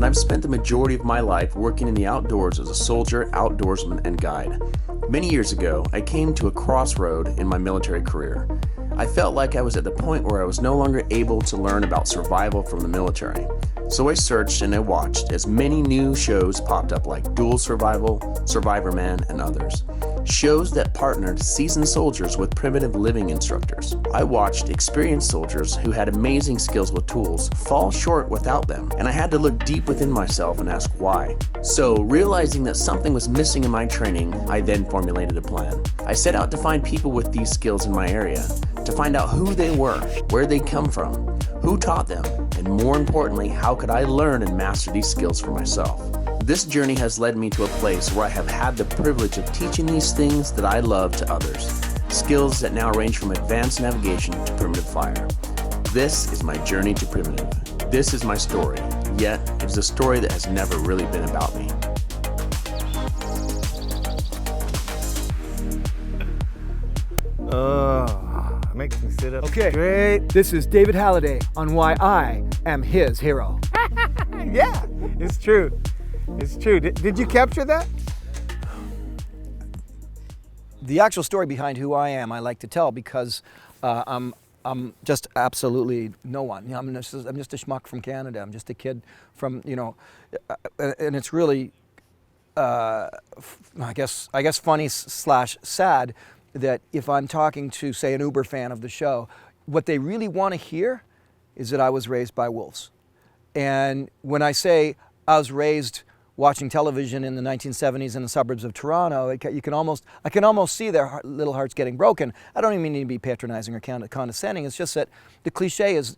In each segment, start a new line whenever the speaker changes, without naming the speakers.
I've spent the majority of my life working in the outdoors as a soldier, outdoorsman, and guide. Many years ago, I came to a crossroad in my military career. I felt like I was at the point where I was no longer able to learn about survival from the military. So I searched and I watched as many new shows popped up like Dual Survival, Survivorman, and others. Shows that partnered seasoned soldiers with primitive living instructors. I watched experienced soldiers who had amazing skills with tools fall short without them, and I had to look deep within myself and ask why. So, realizing that something was missing in my training, I then formulated a plan. I set out to find people with these skills in my area, to find out who they were, where they come from, who taught them, and more importantly, how could I learn and master these skills for myself. This journey has led me to a place where I have had the privilege of teaching these things that I love to others. Skills that now range from advanced navigation to primitive fire. This is my journey to primitive. This is my story, yet it is a story that has never really been about me.
Makes me sit up
Okay,
straight.
this is David Halliday on why I am his hero.
Yeah, it's true. It's true. Did you capture that?
The actual story behind who I am, I like to tell because I'm just absolutely no one. You know, I'm just a schmuck from Canada. I'm just a kid from, and it's really, I guess funny / sad that if I'm talking to, say, an Uber fan of the show, what they really want to hear is that I was raised by wolves. And when I say I was raised watching television in the 1970s in the suburbs of Toronto, I can almost see their little hearts getting broken. I don't even mean to be patronizing or condescending. It's just that the cliche is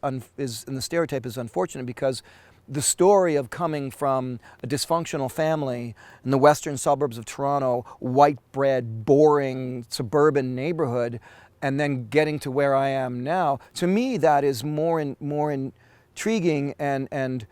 and the stereotype is unfortunate because the story of coming from a dysfunctional family in the western suburbs of Toronto, white bread, boring suburban neighborhood, and then getting to where I am now, to me that is more intriguing and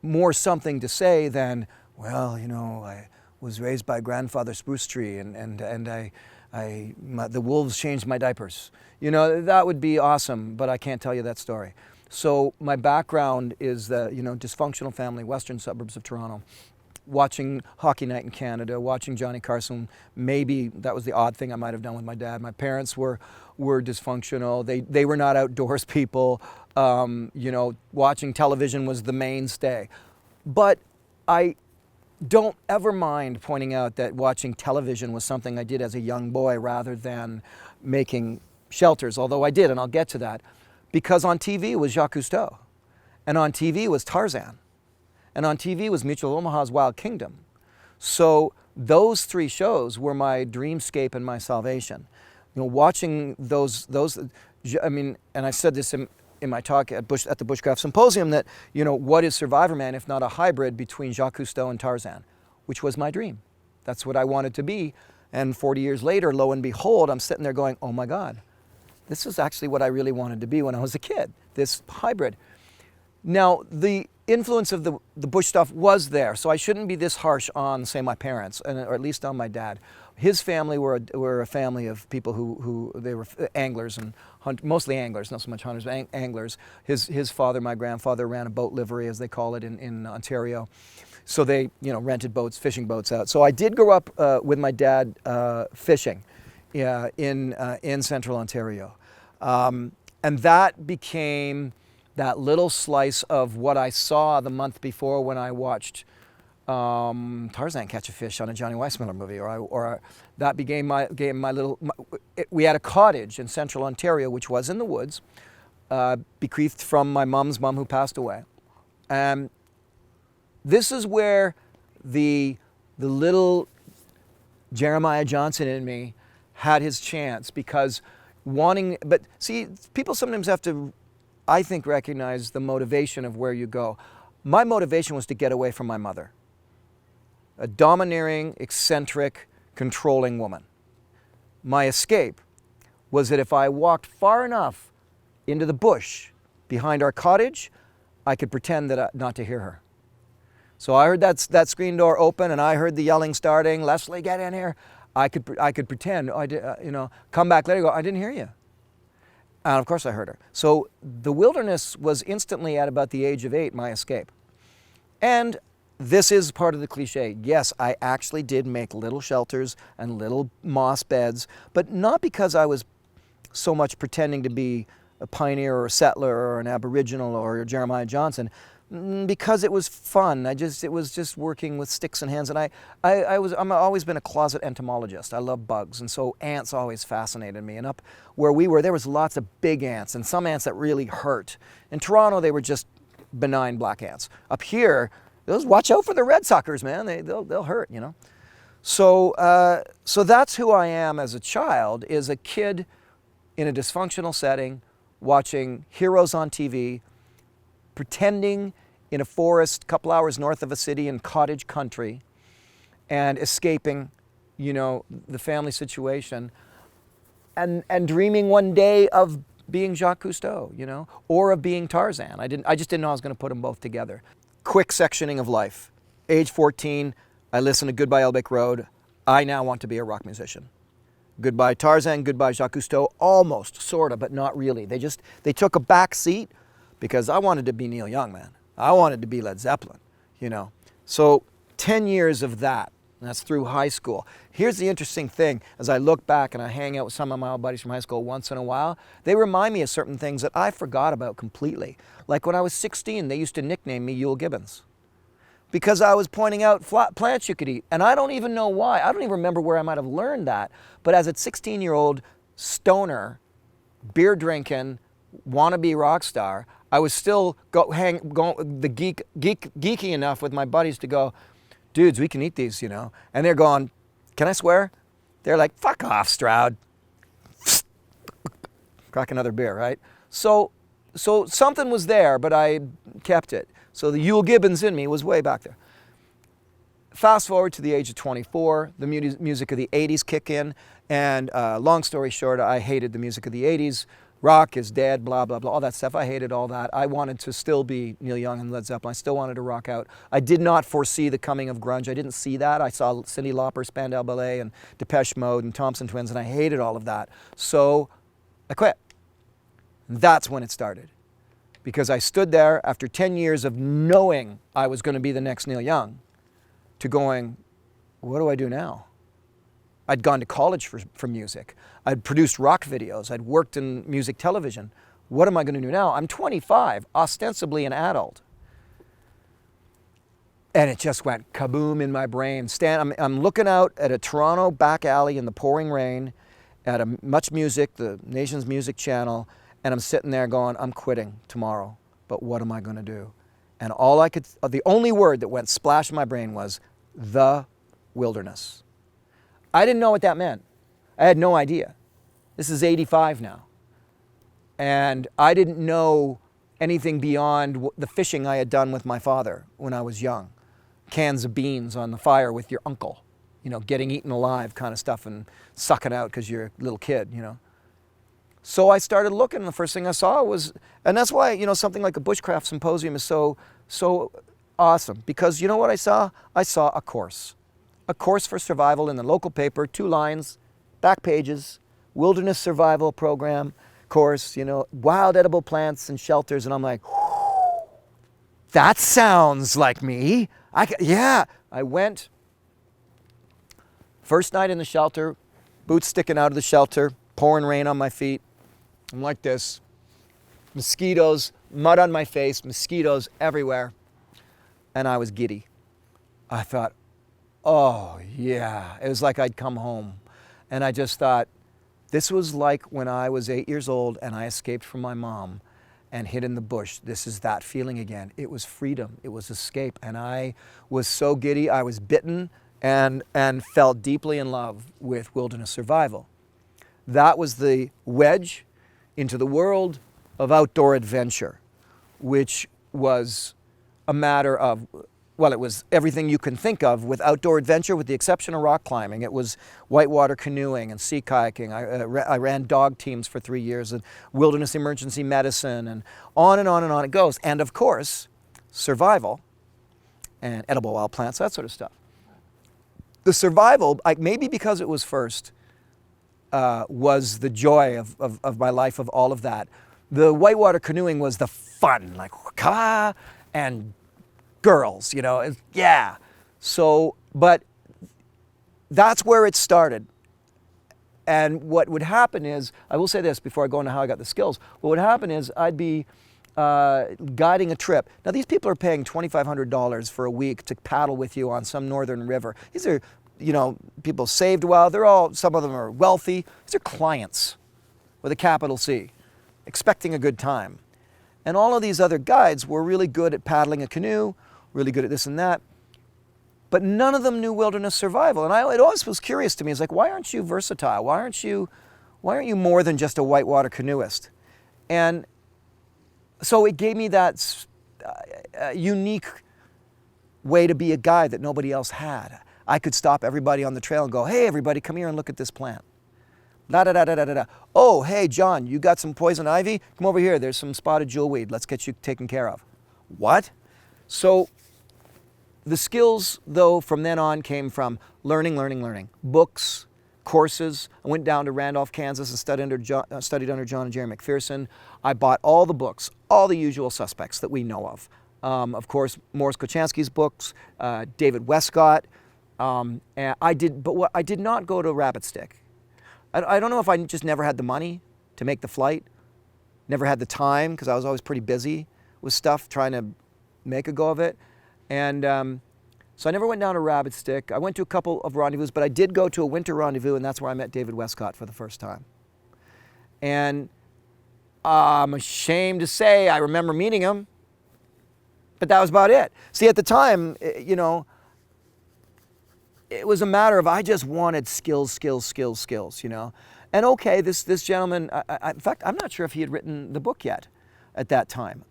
more something to say than, well, I was raised by grandfather spruce tree and the wolves changed my diapers. That would be awesome, but I can't tell you that story. So my background is the dysfunctional family, western suburbs of Toronto, watching Hockey Night in Canada, watching Johnny Carson. Maybe that was the odd thing I might have done with my dad. My parents were dysfunctional. They were not outdoors people. Watching television was the mainstay. But I don't ever mind pointing out that watching television was something I did as a young boy rather than making shelters, although I did, and I'll get to that. Because on TV was Jacques Cousteau, and on TV was Tarzan, and on TV was Mutual Omaha's Wild Kingdom. So those three shows were my dreamscape and my salvation. Watching those, and I said this in my talk at the Bushcraft Symposium that, what is Survivorman if not a hybrid between Jacques Cousteau and Tarzan, which was my dream. That's what I wanted to be. And 40 years later, lo and behold, I'm sitting there going, oh my God, this is actually what I really wanted to be when I was a kid, this hybrid. Now, the influence of the bush stuff was there, so I shouldn't be this harsh on, say, my parents, or at least on my dad. His family were a family of people who they were anglers and mostly anglers, not so much hunters, but anglers. His father, my grandfather, ran a boat livery, as they call it, in Ontario. So they, rented boats, fishing boats out. So I did grow up with my dad fishing in central Ontario. And that became that little slice of what I saw the month before when I watched Tarzan catch a fish on a Johnny Weissmuller movie, that became my little. We had a cottage in central Ontario, which was in the woods, bequeathed from my mom's mom who passed away. And this is where the little Jeremiah Johnson in me had his chance, because but see, people sometimes have to, I think, recognize the motivation of where you go. My motivation was to get away from my mother, a domineering, eccentric, controlling woman. My escape was that if I walked far enough into the bush behind our cottage, I could pretend that not to hear her. So I heard that screen door open, and I heard the yelling starting. Leslie, get in here. I could pretend, come back, let her go. I didn't hear you. And of course I heard her. So the wilderness was instantly at about the age of 8, my escape. And this is part of the cliche. Yes, I actually did make little shelters and little moss beds, but not because I was so much pretending to be a pioneer or a settler or an Aboriginal or Jeremiah Johnson, because it was fun. It was just working with sticks and hands. And I'm always been a closet entomologist. I love bugs, and so ants always fascinated me. And up where we were, there was lots of big ants, and some ants that really hurt. In Toronto, they were just benign black ants. Up here, watch out for the red suckers, man. They'll hurt, you know. So that's who I am as a child, is a kid in a dysfunctional setting, watching heroes on TV, pretending in a forest a couple hours north of a city in cottage country, and escaping, the family situation, and dreaming one day of being Jacques Cousteau, or of being Tarzan. I just didn't know I was going to put them both together. Quick sectioning of life. Age 14, I listened to Goodbye Elbeck Road. I now want to be a rock musician. Goodbye Tarzan, goodbye Jacques Cousteau, almost, sort of, but not really. They took a back seat because I wanted to be Neil Young, man. I wanted to be Led Zeppelin, So 10 years of that, and that's through high school. Here's the interesting thing, as I look back and I hang out with some of my old buddies from high school once in a while, they remind me of certain things that I forgot about completely. Like when I was 16, they used to nickname me Yule Gibbons, because I was pointing out plants you could eat. And I don't even know why. I don't even remember where I might have learned that. But as a 16-year-old stoner, beer drinking, wannabe rock star, I was still geeky enough with my buddies to go, dudes, we can eat these, And they're going, can I swear? They're like, fuck off, Stroud. Crack another beer, right? So something was there, but I kept it. So the Yule Gibbons in me was way back there. Fast forward to the age of 24, the music of the 80s kick in, and long story short, I hated the music of the 80s. Rock is dead, blah, blah, blah, all that stuff. I hated all that. I wanted to still be Neil Young and Led Zeppelin. I still wanted to rock out. I did not foresee the coming of grunge. I didn't see that. I saw Cyndi Lauper, Spandau Ballet, and Depeche Mode, and Thompson Twins, and I hated all of that. So I quit. That's when it started. Because I stood there after 10 years of knowing I was going to be the next Neil Young, to going, what do I do now? I'd gone to college for music. I'd produced rock videos. I'd worked in music television. What am I going to do now? I'm 25, ostensibly an adult. And it just went kaboom in my brain. I'm looking out at a Toronto back alley in the pouring rain at a Much Music, the nation's music channel, and I'm sitting there going, I'm quitting tomorrow, but what am I going to do? And the only word that went splash in my brain was the wilderness. I didn't know what that meant. I had no idea. This is 85 now. And I didn't know anything beyond the fishing I had done with my father when I was young. Cans of beans on the fire with your uncle, getting eaten alive kind of stuff, and sucking out because you're a little kid, So I started looking, and the first thing I saw was, and that's why, something like a Bushcraft Symposium is so awesome, because you know what I saw? I saw a course for survival in the local paper, 2 lines, back pages, wilderness survival program course, wild edible plants and shelters, and I'm like, that sounds like me. I went, first night in the shelter, boots sticking out of the shelter, pouring rain on my feet. I'm like this, mosquitoes, mud on my face, mosquitoes everywhere, and I was giddy. I thought, oh yeah, it was like I'd come home. And I just thought, this was like when I was 8 years old and I escaped from my mom and hid in the bush. This is that feeling again. It was freedom, it was escape. And I was so giddy, I was bitten and fell deeply in love with wilderness survival. That was the wedge into the world of outdoor adventure, which was a matter of, well, it was everything you can think of with outdoor adventure, with the exception of rock climbing. It was whitewater canoeing and sea kayaking. I ran dog teams for 3 years, and wilderness emergency medicine, and on and on and on it goes. And of course, survival and edible wild plants, that sort of stuff. The survival, maybe because it was first, was the joy of my life, of all of that. The whitewater canoeing was the fun, like ka and girls, you know, yeah. So, but that's where it started. And what would happen is, I will say this before I go into how I got the skills, what would happen is I'd be guiding a trip. Now these people are paying $2,500 for a week to paddle with you on some northern river. These are, you know, people saved well, some of them are wealthy. These are clients with a capital C, expecting a good time. And all of these other guides were really good at paddling a canoe, really good at this and that, but none of them knew wilderness survival. And it always was curious to me. It's like, why aren't you versatile? Why aren't you more than just a whitewater canoeist? And so it gave me that unique way to be a guide that nobody else had. I could stop everybody on the trail and go, hey, everybody, come here and look at this plant. Da da da da da da. Oh, hey, John, you got some poison ivy? Come over here. There's some spotted jewelweed. Let's get you taken care of. What? So the skills, though, from then on came from learning. Books, courses. I went down to Randolph, Kansas and studied under John and Jerry McPherson. I bought all the books, all the usual suspects that we know of. Of course, Morris Kochanski's books, David Westcott. And I did not go to Rabbit Stick. I don't know if I just never had the money to make the flight, never had the time because I was always pretty busy with stuff trying to make a go of it. And so I never went down to Rabbit Stick. I went to a couple of rendezvous, but I did go to a winter rendezvous, and that's where I met David Westcott for the first time. And I'm ashamed to say I remember meeting him, but that was about it. See, at the time, you know, it was a matter of I just wanted skills, you know. And okay, this gentleman, in fact, I'm not sure if he had written the book yet at that time.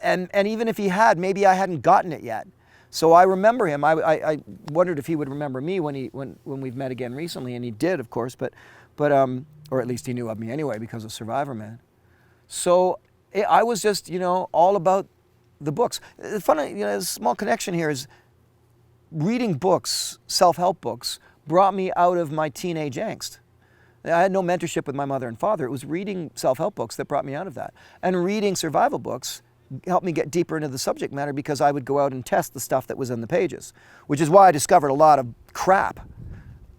And even if he had, maybe I hadn't gotten it yet. So I remember him. I wondered if he would remember me when we've met again recently, and he did, of course, but or at least he knew of me anyway because of Survivorman. So I was just, you know, all about the books. The funny, you know, a small connection here is reading books, self-help books, brought me out of my teenage angst. I had no mentorship with my mother and father. It was reading self-help books that brought me out of that. And reading survival books helped me get deeper into the subject matter because I would go out and test the stuff that was in the pages, which is why I discovered a lot of crap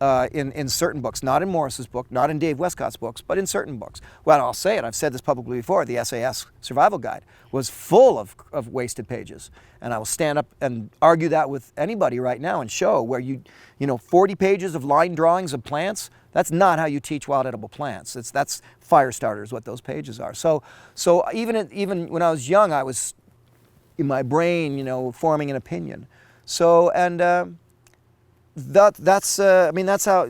in certain books, not in Morris's book, not in Dave Westcott's books, but in certain books. Well, I'll say it, I've said this publicly before, the SAS Survival Guide was full of wasted pages. And I will stand up and argue that with anybody right now and show where you know, 40 pages of line drawings of plants, that's not how you teach wild edible plants. That's fire starters, what those pages are. So even when I was young, I was in my brain, you know, forming an opinion. So, and that's how,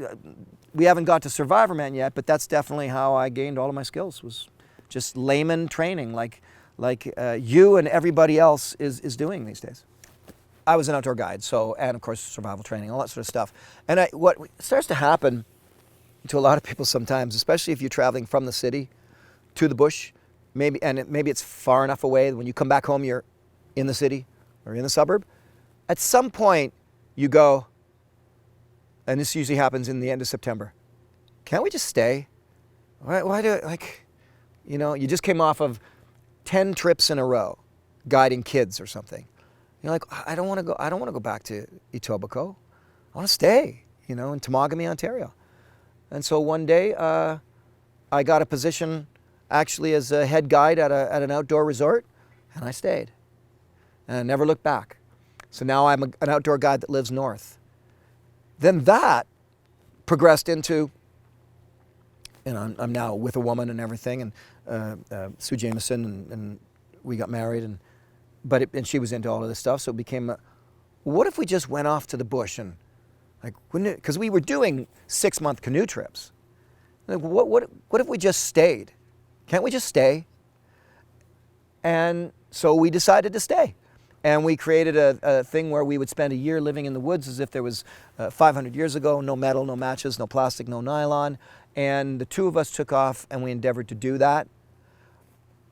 we haven't got to Survivorman yet, but that's definitely how I gained all of my skills, was just layman training like you and everybody else is doing these days. I was an outdoor guide, so, and of course survival training, all that sort of stuff. And what starts to happen to a lot of people sometimes, especially if you're traveling from the city to the bush, maybe it's far enough away, when you come back home you're in the city or in the suburb, at some point you go, and this usually happens in the end of September, can't we just stay? Why do, like, you know, you just came off of 10 trips in a row guiding kids or something. You're like, I don't want to go back to Etobicoke. I want to stay, you know, in Temagami, Ontario. And so one day I got a position actually as a head guide at an outdoor resort, and I stayed. And I never looked back. So now I'm an outdoor guide that lives north. Then that progressed into, you know, I'm now with a woman and everything, and Sue Jameson, and we got married, and she was into all of this stuff, so it became, what if we just went off to the bush and, like, wouldn't it, because we were doing 6-month canoe trips. Like, what if we just stayed? Can't we just stay? And so we decided to stay. And we created a thing where we would spend a year living in the woods as if there was 500 years ago, no metal, no matches, no plastic, no nylon. And the two of us took off and we endeavored to do that.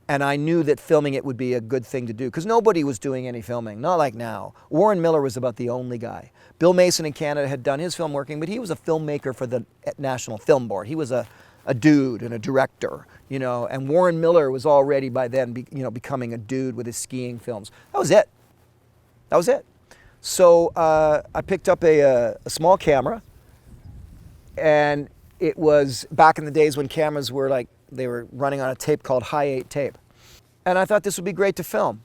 And I knew that filming it would be a good thing to do because nobody was doing any filming, not like now. Warren Miller was about the only guy. Bill Mason in Canada had done his film working, but he was a filmmaker for the National Film Board. He was a dude and a director, you know, and Warren Miller was already by then, becoming a dude with his skiing films. That was it. That was it. So I picked up a small camera, and it was back in the days when cameras were like, they were running on a tape called High 8 tape. And I thought this would be great to film.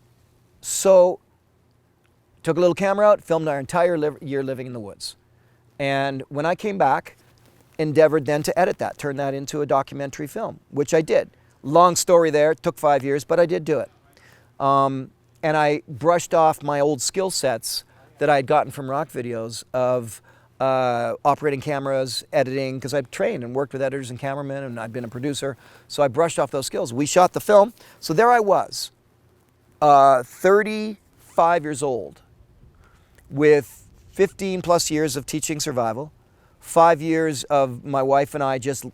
So took a little camera out, filmed our entire year living in the woods. And when I came back, endeavored then to edit that, turn that into a documentary film, which I did. Long story there, it took 5 years, but I did do it. And I brushed off my old skill sets that I had gotten from rock videos of operating cameras, editing, because I've trained and worked with editors and cameramen, and I've been a producer, so I brushed off those skills. We shot the film, so there I was, 35 years old, with 15 plus years of teaching survival, 5 years of my wife and I just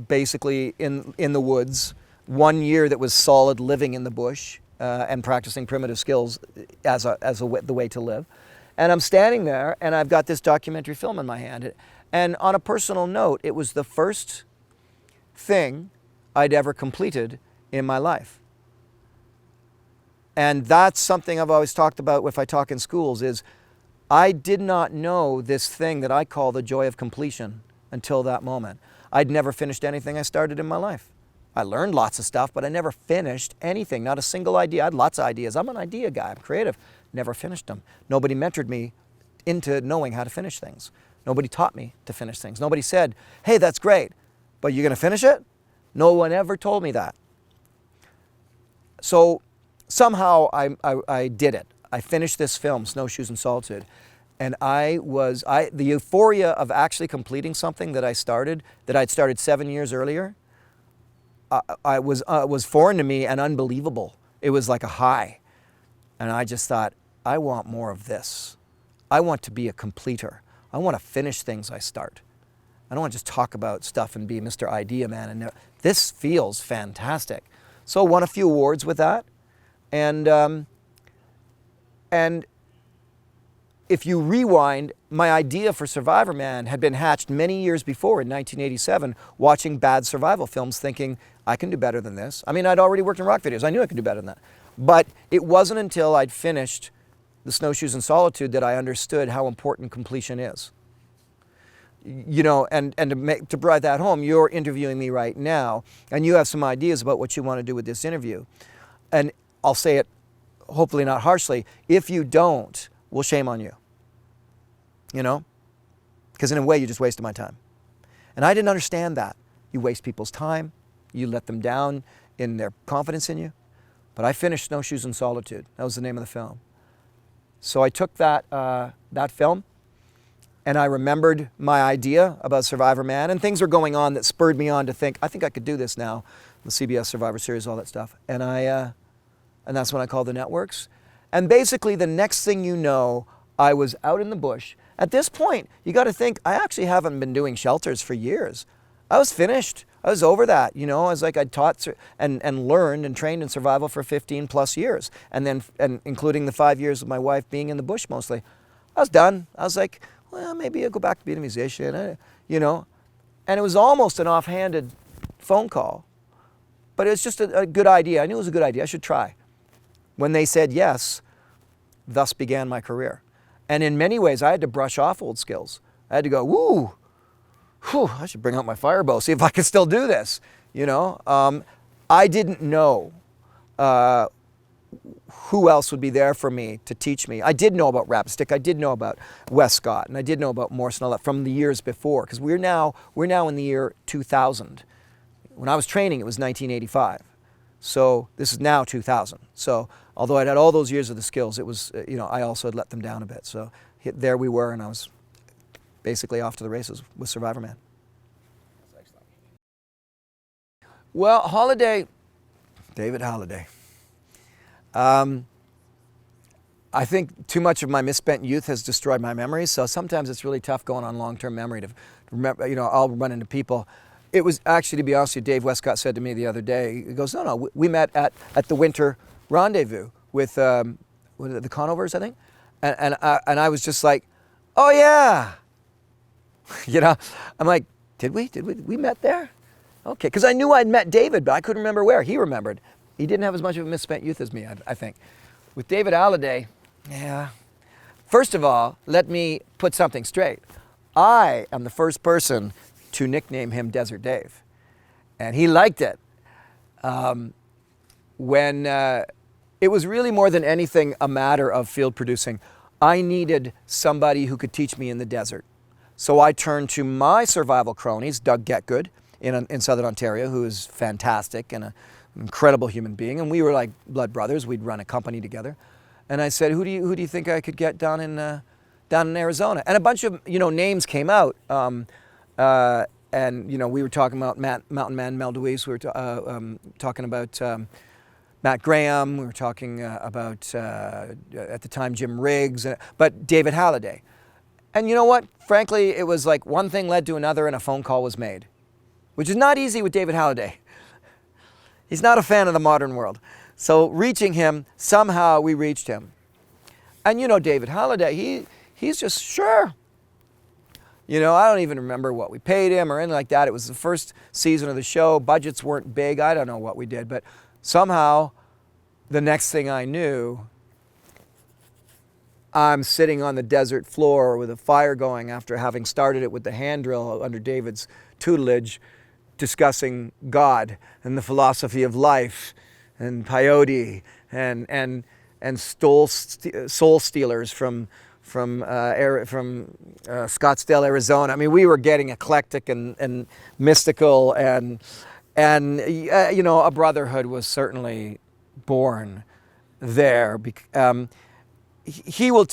basically in the woods, 1 year that was solid living in the bush and practicing primitive skills as the way to live. And I'm standing there, and I've got this documentary film in my hand. And on a personal note, it was the first thing I'd ever completed in my life. And that's something I've always talked about if I talk in schools, is I did not know this thing that I call the joy of completion until that moment. I'd never finished anything I started in my life. I learned lots of stuff, but I never finished anything, not a single idea. I had lots of ideas. I'm an idea guy, I'm creative. Never finished them. Nobody mentored me into knowing how to finish things. Nobody taught me to finish things. Nobody said, hey, that's great, but you're gonna finish it? No one ever told me that. So somehow I did it. I finished this film, Snowshoes in Solitude. And the euphoria of actually completing something that I'd started 7 years earlier, was foreign to me and unbelievable. It was like a high. And I just thought, I want more of this. I want to be a completer. I want to finish things I start. I don't want to just talk about stuff and be Mr. Idea Man. And this feels fantastic. So won a few awards with that. And if you rewind, my idea for Survivorman had been hatched many years before in 1987, watching bad survival films, thinking, I can do better than this. I mean, I'd already worked in rock videos. I knew I could do better than that. But it wasn't until I'd finished the Snowshoes in Solitude that I understood how important completion is. You know, and to drive that home, you're interviewing me right now, and you have some ideas about what you want to do with this interview. And I'll say it hopefully not harshly, if you don't, well, shame on you. You know? Because in a way, you just wasted my time. And I didn't understand that. You waste people's time, you let them down in their confidence in you. But I finished Snowshoes in Solitude. That was the name of the film. So I took that film, and I remembered my idea about Survivorman, and things were going on that spurred me on to think, I think I could do this now. The CBS Survivor Series, all that stuff. And that's when I called the networks. And basically, the next thing you know, I was out in the bush. At this point, you got to think, I actually haven't been doing shelters for years. I was finished. I was over that, you know. I was like, I'd taught and learned and trained in survival for 15 plus years, and including the 5 years of my wife being in the bush mostly. I was done. I was like, well, maybe I'll go back to being a musician, you know. And it was almost an offhanded phone call, but it was just a good idea. I knew it was a good idea. I should try. When they said yes, thus began my career. And in many ways, I had to brush off old skills. I had to go, woo, whew, I should bring out my firebow, see if I can still do this, you know. I didn't know who else would be there for me to teach me. I did know about Rapid Stick, I did know about Wes Scott, and I did know about Morse and all that from the years before, because we're now in the year 2000. When I was training, it was 1985. So this is now 2000. So although I'd had all those years of the skills, it was, you know, I also had let them down a bit. So there we were, and I was basically off to the races with Survivorman. Well, Holiday, David Holiday. I think too much of my misspent youth has destroyed my memories, so sometimes it's really tough going on long-term memory to remember. You know, I'll run into people it was actually, to be honest with you, Dave Westcott said to me the other day, he goes, no, we met at the winter rendezvous with what are they, the Conovers, I think, and I was just like, oh yeah, you know, I'm like, did we met there? Okay, because I knew I'd met David, but I couldn't remember where. He remembered. He didn't have as much of a misspent youth as me, I think. With David Halliday, yeah. First of all, let me put something straight. I am the first person to nickname him Desert Dave, and he liked it. When it was really more than anything a matter of field producing, I needed somebody who could teach me in the desert. So I turned to my survival cronies, Doug Getgood in Southern Ontario, who is fantastic and an incredible human being, and we were like blood brothers. We'd run a company together, and I said, "Who do you think I could get down in Arizona?" And a bunch of names came out, and we were talking about Mountain Man Mel DeWeese. We were talking about Matt Graham. We were talking about at the time Jim Riggs, but David Halliday. And you know what? Frankly, it was like one thing led to another, and a phone call was made, which is not easy with David Halliday. He's not a fan of the modern world. So reaching him, somehow we reached him. And David Halliday, he's just, sure. I don't even remember what we paid him or anything like that. It was the first season of the show. Budgets weren't big. I don't know what we did. But somehow, the next thing I knew, I'm sitting on the desert floor with a fire going after having started it with the hand drill under David's tutelage, discussing God and the philosophy of life and peyote and soul stealers from Scottsdale, Arizona. I mean, we were getting eclectic and mystical, and a brotherhood was certainly born there. He will.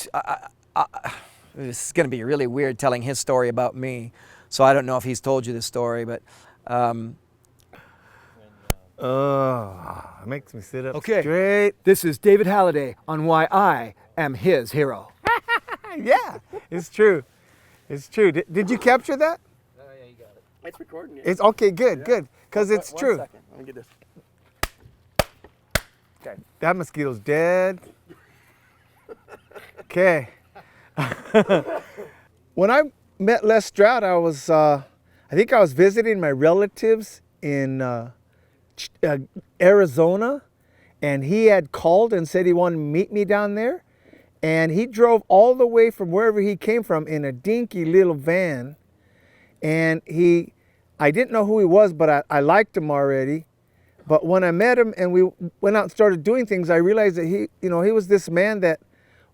This is going to be really weird telling his story about me, so I don't know if he's told you this story, but.
It makes me sit up
Okay.
straight.
This is David Halliday on why I am his hero.
Yeah, it's true. It's true. Did you capture that?
Oh, yeah, you got it. It's recording.
It's okay, good, good. Because it's true.
1 second. Let me get this.
Okay. That mosquito's dead. Okay. When I met Les Stroud, I think I was visiting my relatives in Arizona, and he had called and said he wanted to meet me down there. And he drove all the way from wherever he came from in a dinky little van. And I didn't know who he was, but I liked him already. But when I met him and we went out and started doing things, I realized that he was this man that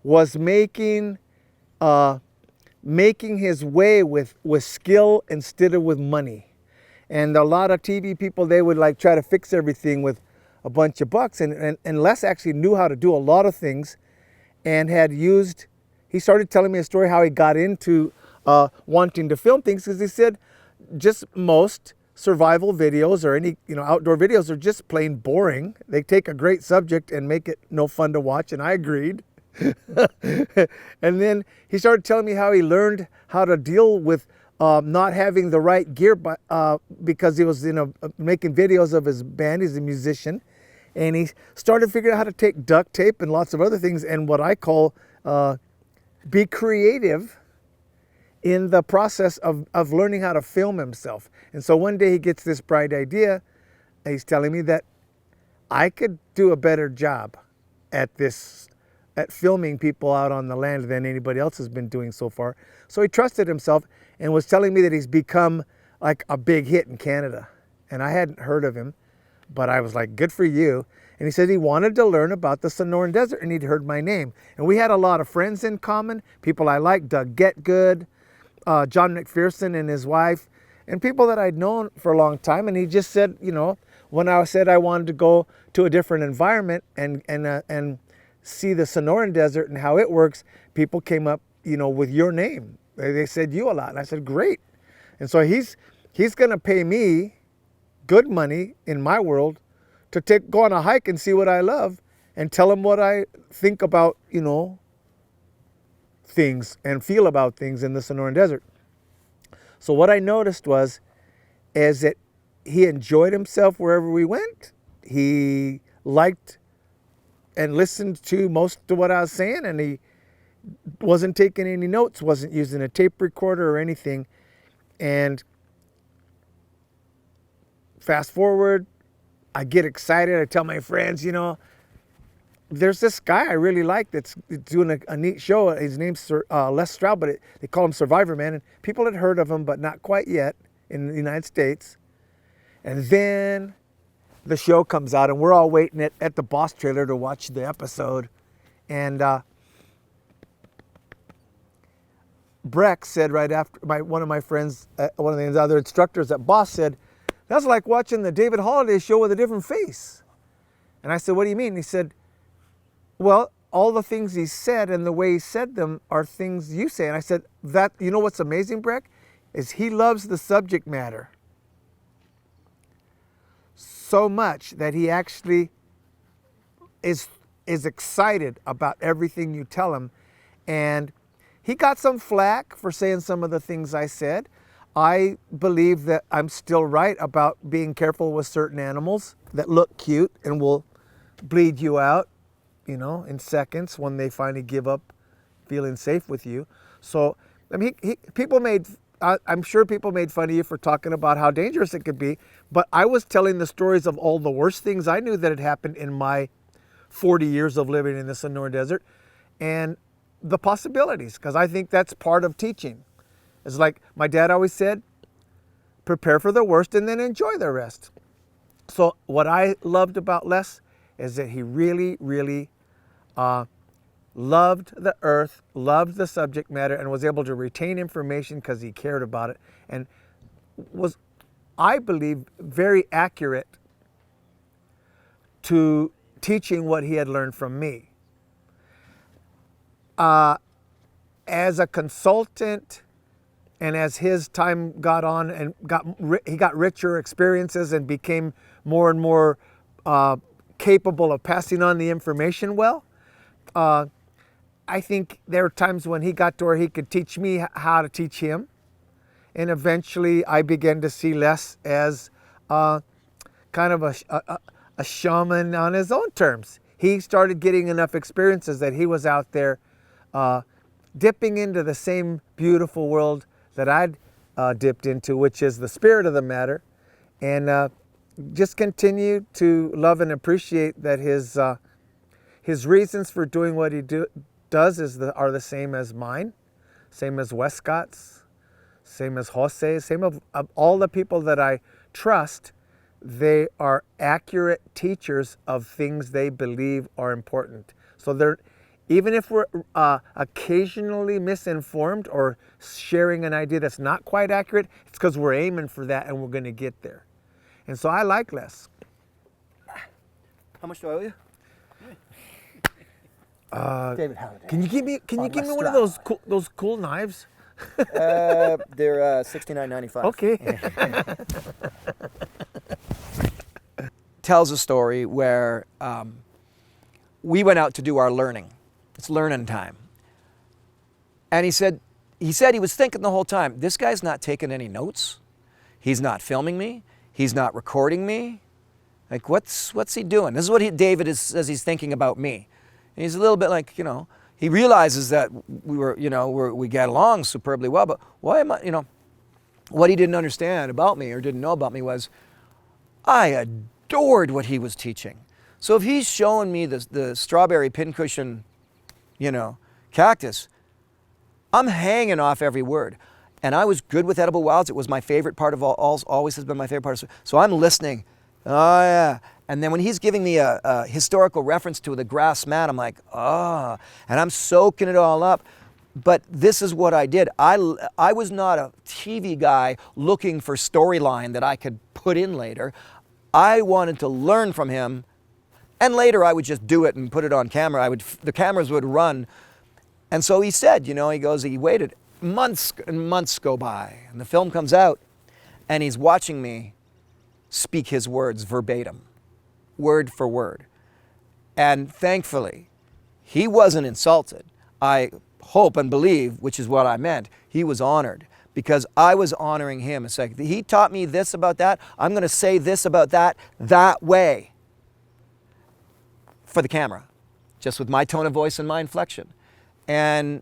was making his way with skill instead of with money. And a lot of TV people, they would like try to fix everything with a bunch of bucks. And Les actually knew how to do a lot of things, and he started telling me a story how he got into wanting to film things, because he said just most survival videos or any outdoor videos are just plain boring. They take a great subject and make it no fun to watch, and I agreed. And then he started telling me how he learned how to deal with not having the right gear, because he was making videos of his band. He's a musician, and he started figuring out how to take duct tape and lots of other things, and what I call be creative in the process of learning how to film himself. And so one day he gets this bright idea, and he's telling me that I could do a better job at filming people out on the land than anybody else has been doing so far. So he trusted himself and was telling me that he's become like a big hit in Canada. And I hadn't heard of him, but I was like, good for you. And he said he wanted to learn about the Sonoran Desert, and he'd heard my name. And we had a lot of friends in common, people I liked, Doug Getgood, John McPherson and his wife, and people that I'd known for a long time. And he just said, when I said I wanted to go to a different environment and see the Sonoran Desert and how it works, people came up, with your name. They said you a lot. And I said, great. And so he's going to pay me good money in my world to go on a hike and see what I love and tell him what I think about, things and feel about things in the Sonoran Desert. So what I noticed was is that he enjoyed himself wherever we went. He liked and listened to most of what I was saying, and he wasn't taking any notes, wasn't using a tape recorder or anything. And fast forward, I get excited. I tell my friends, you know, there's this guy I really like that's doing a neat show. His name's Les Stroud, but they call him Survivorman. And people had heard of him, but not quite yet in the United States. And then the show comes out, and we're all waiting at the Boss trailer to watch the episode. And Breck said right after, one of my friends, one of the other instructors at Boss said, that's like watching the David Holiday show with a different face. And I said, what do you mean? He said, well, all the things he said and the way he said them are things you say. And I said, that, you know what's amazing, Breck, is he loves the subject matter so much that he actually is excited about everything you tell him. And he got some flack for saying some of the things I said. I believe that I'm still right about being careful with certain animals that look cute and will bleed you out, you know, in seconds when they finally give up feeling safe with you. So, I mean, I'm sure people made fun of you for talking about how dangerous it could be, but I was telling the stories of all the worst things I knew that had happened in my 40 years of living in the Sonora Desert, and the possibilities, because I think that's part of teaching. It's like my dad always said, prepare for the worst and then enjoy the rest. So what I loved about Les is that he really, really loved the earth, loved the subject matter, and was able to retain information because he cared about it, and was, I believe, very accurate to teaching what he had learned from me. As a consultant, and as his time got on and he got richer experiences and became more and more capable of passing on the information well, I think there were times when he got to where he could teach me how to teach him. And eventually I began to see Les as kind of a shaman on his own terms. He started getting enough experiences that he was out there dipping into the same beautiful world that I'd dipped into, which is the spirit of the matter, and just continue to love and appreciate that his reasons for doing what he does are the same as mine, same as Westcott's, same as Jose's, same of all the people that I trust. They are accurate teachers of things they believe are important. So they're, even if we're occasionally misinformed or sharing an idea that's not quite accurate, it's because we're aiming for that and we're going to get there. And so I like Les.
How much do I owe you?
David Halliday. Can you give me one of those cool knives?
They're $69.95.
Okay.
Tells a story where we went out to do our learning. It's learning time. And he said he was thinking the whole time, this guy's not taking any notes. He's not filming me. He's not recording me. Like, what's he doing? This is what David says he's thinking about me. And he's a little bit like, you know, he realizes that we get along superbly well, but why am I, you know, what he didn't understand about me or didn't know about me was I adored what he was teaching. So if he's showing me the strawberry pincushion, you know, cactus, I'm hanging off every word. And I was good with edible wilds. It was my favorite part of always has been my favorite part. So I'm listening. Oh yeah. And then when he's giving me a historical reference to the grass mat, I'm like, oh, and I'm soaking it all up. But this is what I did. I was not a TV guy looking for storyline that I could put in later. I wanted to learn from him, and later I would just do it and put it on camera. The cameras would run. And so he said, you know, he waited. Months and months go by, and the film comes out, and he's watching me speak his words verbatim, word for word. And thankfully, he wasn't insulted. I hope and believe, which is what I meant, he was honored, because I was honoring him. It's like, he taught me this about that. I'm going to say this about that way for the camera, just with my tone of voice and my inflection. And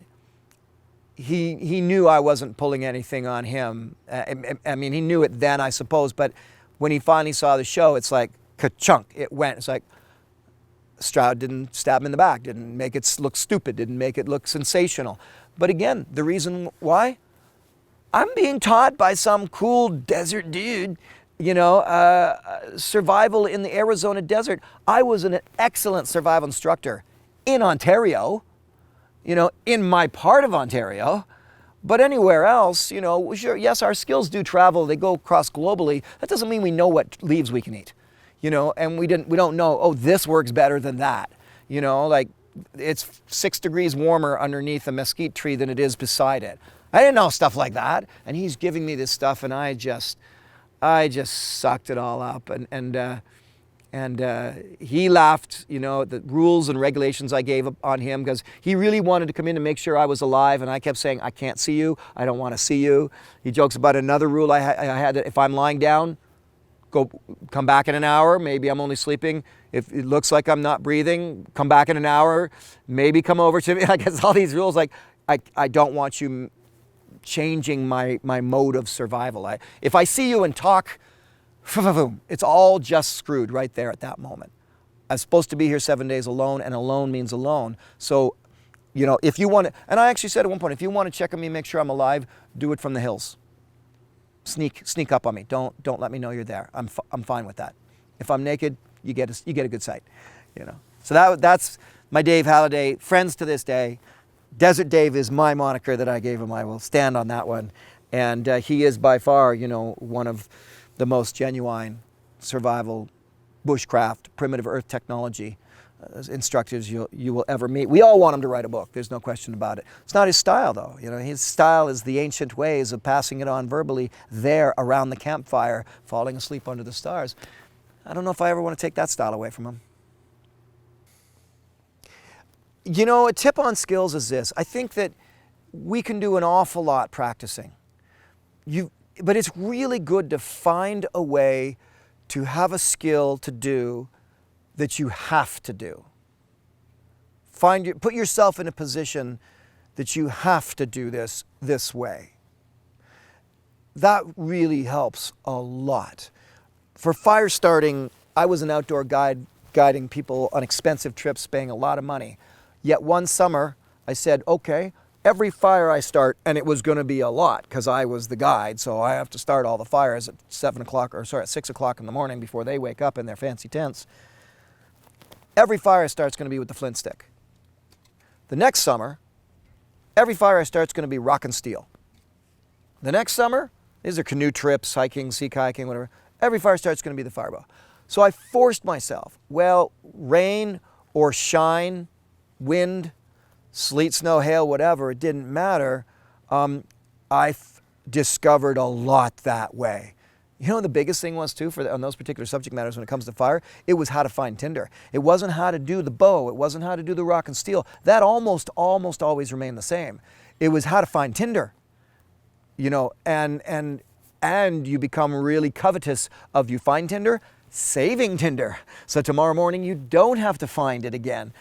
he knew I wasn't pulling anything on him. I mean, he knew it then, I suppose, but when he finally saw the show, it's like, ka-chunk, it went. It's like, Stroud didn't stab him in the back, didn't make it look stupid, didn't make it look sensational. But again, the reason why? I'm being taught by some cool desert dude, you know, survival in the Arizona desert. I was an excellent survival instructor in Ontario, you know, in my part of Ontario. But anywhere else, you know, sure, yes, our skills do travel, they go across globally. That doesn't mean we know what leaves we can eat, you know, and we don't know, oh, this works better than that. You know, like it's 6 degrees warmer underneath a mesquite tree than it is beside it. I didn't know stuff like that, and he's giving me this stuff, and I just sucked it all up, and he laughed, you know, the rules and regulations I gave on him, because he really wanted to come in and make sure I was alive, and I kept saying, I can't see you, I don't want to see you. He jokes about another rule I had that if I'm lying down, come back in an hour, maybe I'm only sleeping. If it looks like I'm not breathing, come back in an hour, maybe come over to me. I guess all these rules, like, I don't want you changing my mode of survival. If I see you and talk, it's all just screwed right there at that moment. I'm supposed to be here 7 days alone, and alone means alone. So, you know, if you want to, and I actually said at one point, if you want to check on me, make sure I'm alive, do it from the hills. Sneak up on me. Don't let me know you're there. I'm fine with that. If I'm naked, you get a good sight, you know. So that's my Dave Halliday. Friends to this day. Desert Dave is my moniker that I gave him. I will stand on that one. And he is by far, you know, one of the most genuine survival, bushcraft, primitive earth technology instructors you will ever meet. We all want him to write a book. There's no question about it. It's not his style, though. You know, his style is the ancient ways of passing it on verbally there around the campfire, falling asleep under the stars. I don't know if I ever want to take that style away from him. You know, a tip on skills is this. I think that we can do an awful lot practicing. But it's really good to find a way to have a skill to do that you have to do. Put yourself in a position that you have to do this way. That really helps a lot. For fire starting, I was an outdoor guide guiding people on expensive trips, paying a lot of money. Yet one summer, I said, okay, every fire I start, and it was going to be a lot because I was the guide, so I have to start all the fires at 6 o'clock in the morning before they wake up in their fancy tents. Every fire I start is going to be with the flint stick. The next summer, every fire I start is going to be rock and steel. The next summer, these are canoe trips, hiking, sea kayaking, whatever. Every fire start is going to be the fireball. So I forced myself. Well, rain or shine, wind, sleet, snow, hail, whatever, it didn't matter. I discovered a lot that way. You know, the biggest thing was too on those particular subject matters when it comes to fire, it was how to find tinder. It wasn't how to do the bow. It wasn't how to do the rock and steel. That almost always remained the same. It was how to find tinder. You know, and you become really covetous of, you find tinder, saving tinder. So tomorrow morning you don't have to find it again.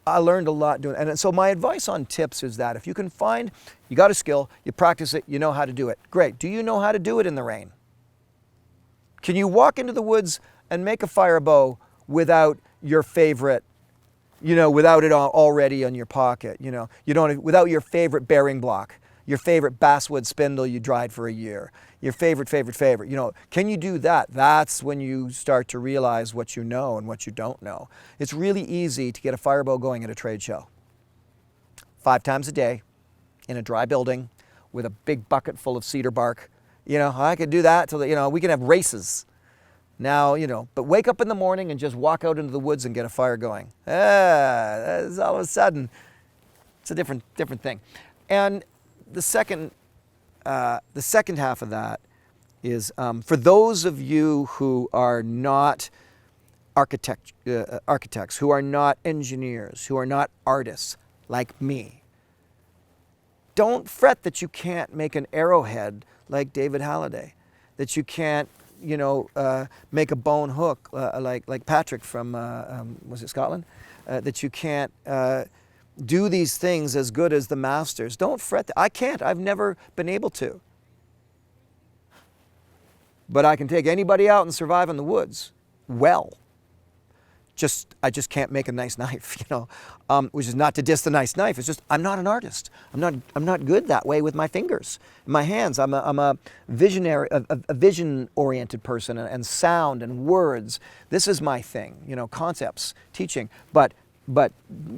I learned a lot doing it. And so my advice on tips is that if you can find, you got a skill, you practice it, you know how to do it. Great. Do you know how to do it in the rain? Can you walk into the woods and make a fire bow without your favorite, you know, without it already in your pocket, you know, without your favorite bearing block, your favorite basswood spindle you dried for a year, your favorite, you know, can you do that? That's when you start to realize what you know and what you don't know. It's really easy to get a fire bow going at a trade show. 5 times a day in a dry building with a big bucket full of cedar bark. You know, I could do that till, you know, we can have races. Now, you know, but wake up in the morning and just walk out into the woods and get a fire going. That's all of a sudden, it's a different thing. And the second half of that is for those of you who are not architects, who are not engineers, who are not artists like me. don't fret that you can't make an arrowhead like David Halliday, that you can't, you know, make a bone hook like Patrick from, was it Scotland? That you can't do these things as good as the masters. Don't fret. I can't. I've never been able to. But I can take anybody out and survive in the woods well. I just can't make a nice knife, you know, which is not to diss the nice knife. It's just I'm not an artist. I'm not good that way with my fingers, my hands. I'm a visionary, a vision-oriented person, and sound and words. This is my thing, you know, concepts, teaching. But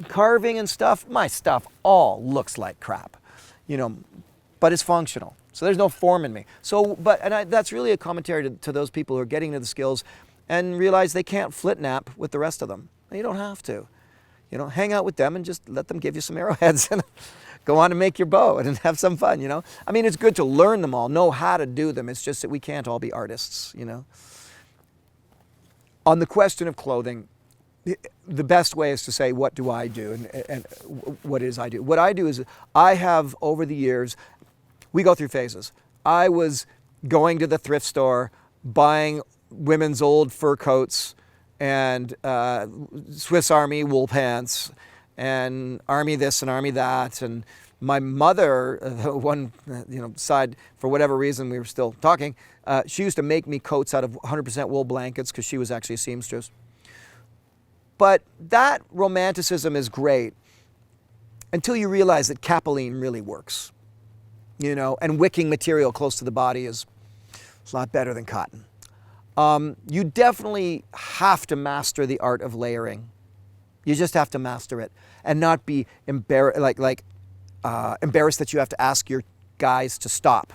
carving and stuff, my stuff all looks like crap, you know, but it's functional. So there's no form in me. So, that's really a commentary to those people who are getting into the skills and realize they can't flip-nap with the rest of them. And you don't have to. You know, hang out with them and just let them give you some arrowheads and go on and make your bow and have some fun, you know. I mean, it's good to learn them all, know how to do them. It's just that we can't all be artists, you know. On the question of clothing, the best way is to say, what do I do and what it is I do. What I do is I have, over the years, we go through phases. I was going to the thrift store, buying women's old fur coats and Swiss Army wool pants and Army this and Army that. And my mother, one side, for whatever reason, we were still talking, she used to make me coats out of 100% wool blankets because she was actually a seamstress. But that romanticism is great until you realize that capilene really works, you know, and wicking material close to the body is a lot better than cotton. You definitely have to master the art of layering. You just have to master it and not be embarrassed that you have to ask your guys to stop.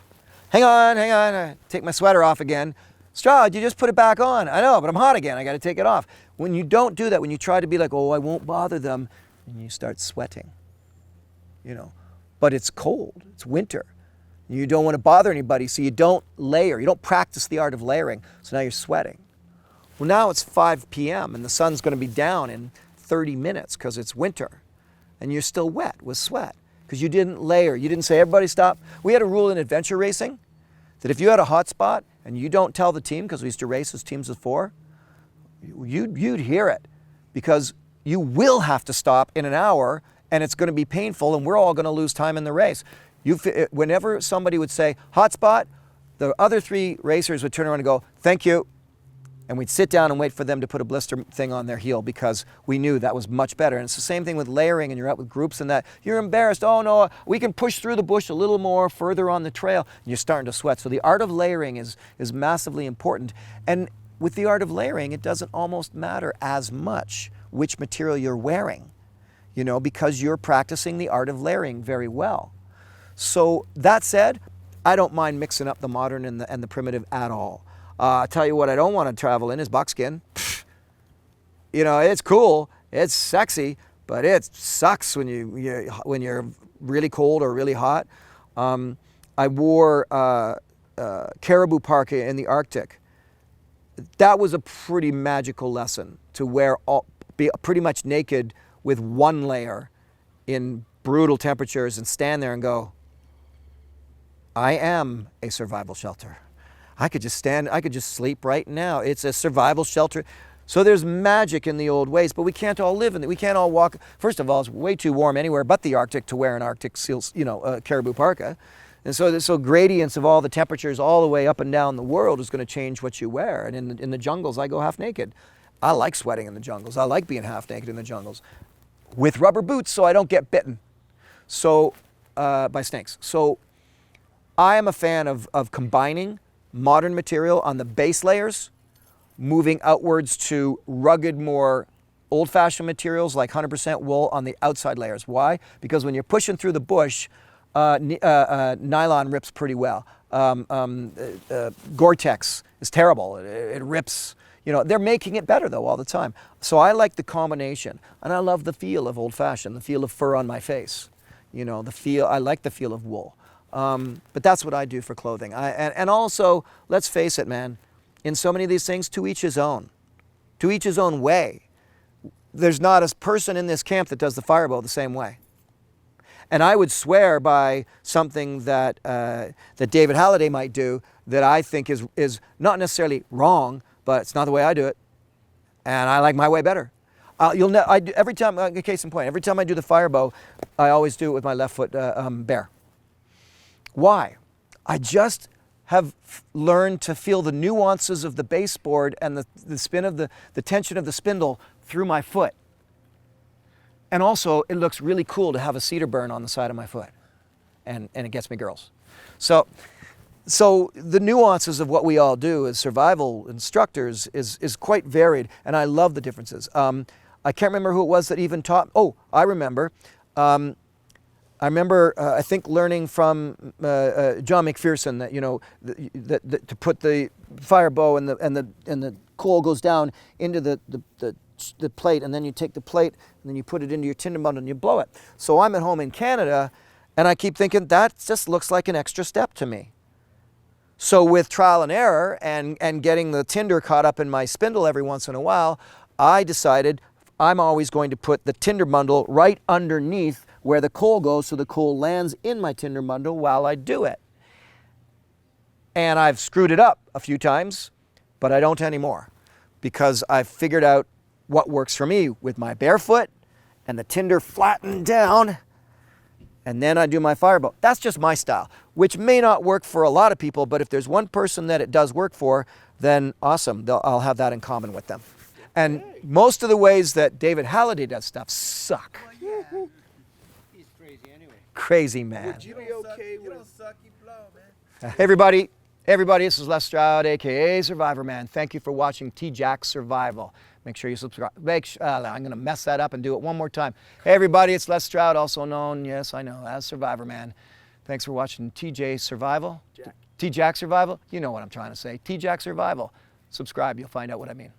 Hang on, I take my sweater off again. Stroud, you just put it back on. I know, but I'm hot again. I got to take it off. When you don't do that, when you try to be like, oh, I won't bother them, and you start sweating, you know. But it's cold. It's winter. You don't want to bother anybody, so you don't layer. You don't practice the art of layering, so now you're sweating. Well, now it's 5 p.m. and the sun's going to be down in 30 minutes because it's winter, and you're still wet with sweat because you didn't layer. You didn't say, everybody stop. We had a rule in adventure racing that if you had a hot spot and you don't tell the team, because we used to race as teams of 4, you'd hear it because you will have to stop in an hour and it's going to be painful and we're all going to lose time in the race. Whenever somebody would say, hot spot, the other 3 racers would turn around and go, thank you. And we'd sit down and wait for them to put a blister thing on their heel because we knew that was much better. And it's the same thing with layering, and you're out with groups and that. You're embarrassed. Oh, no, we can push through the bush a little more further on the trail. And you're starting to sweat. So the art of layering is massively important. And with the art of layering, it doesn't almost matter as much which material you're wearing, you know, because you're practicing the art of layering very well. So that said, I don't mind mixing up the modern and the primitive at all. I'll tell you what I don't want to travel in is buckskin. You know, it's cool, it's sexy, but it sucks when you're really cold or really hot. I wore caribou parka in the Arctic. That was a pretty magical lesson to be pretty much naked with 1 layer in brutal temperatures and stand there and go, I am a survival shelter. I could just sleep right now. It's a survival shelter. So there's magic in the old ways, but we can't all live in it. We can't all walk. First of all, it's way too warm anywhere but the Arctic to wear an Arctic caribou parka. And so gradients of all the temperatures all the way up and down the world is going to change what you wear. And in the jungles, I go half naked. I like sweating in the jungles. I like being half naked in the jungles with rubber boots so I don't get bitten by snakes. So I am a fan of combining modern material on the base layers, moving outwards to rugged, more old-fashioned materials like 100% wool on the outside layers. Why? Because when you're pushing through the bush, nylon rips pretty well. Gore-Tex is terrible. It rips. You know, they're making it better though all the time. So I like the combination, and I love the feel of old-fashioned, the feel of fur on my face. You know, I like the feel of wool. But that's what I do for clothing. And also, let's face it, man, in so many of these things, to each his own. To each his own way. There's not a person in this camp that does the firebow the same way. And I would swear by something that that David Halliday might do that I think is not necessarily wrong, but it's not the way I do it, and I like my way better. You'll know. Every time, case in point, every time I do the fire bow, I always do it with my left foot bare. Why? I just have learned to feel the nuances of the baseboard and the spin of the tension of the spindle through my foot. And also, it looks really cool to have a cedar burn on the side of my foot, and it gets me girls. So the nuances of what we all do as survival instructors is quite varied, and I love the differences. I can't remember who it was that even taught. Oh, I remember. I think learning from John McPherson that that to put the fire bow and the coal goes down into the plate, and then you take the plate and then you put it into your tinder bundle and you blow it. So I'm at home in Canada, and I keep thinking that just looks like an extra step to me. So with trial and error and getting the tinder caught up in my spindle every once in a while, I decided I'm always going to put the tinder bundle right underneath where the coal goes, so the coal lands in my tinder bundle while I do it. And I've screwed it up a few times, but I don't anymore, because I've figured out what works for me with my barefoot and the tinder flattened down, and then I do my firebow. That's just my style, which may not work for a lot of people, but if there's one person that it does work for, then awesome, I'll have that in common with them. And most of the ways that David Halliday does stuff suck.
Well, yeah. He's crazy anyway.
Crazy man.
Would you be okay with... You don't suck, you blow, man.
Hey everybody, this is Les Stroud, aka Survivorman. Thank you for watching TJack Survival. Make sure you subscribe. I'm going to mess that up and do it one more time. Hey everybody, it's Les Stroud, also known, yes I know, as Survivorman. Thanks for watching TJ Survival. TJack Survival? You know what I'm trying to say. TJack Survival. Subscribe, you'll find out what I mean.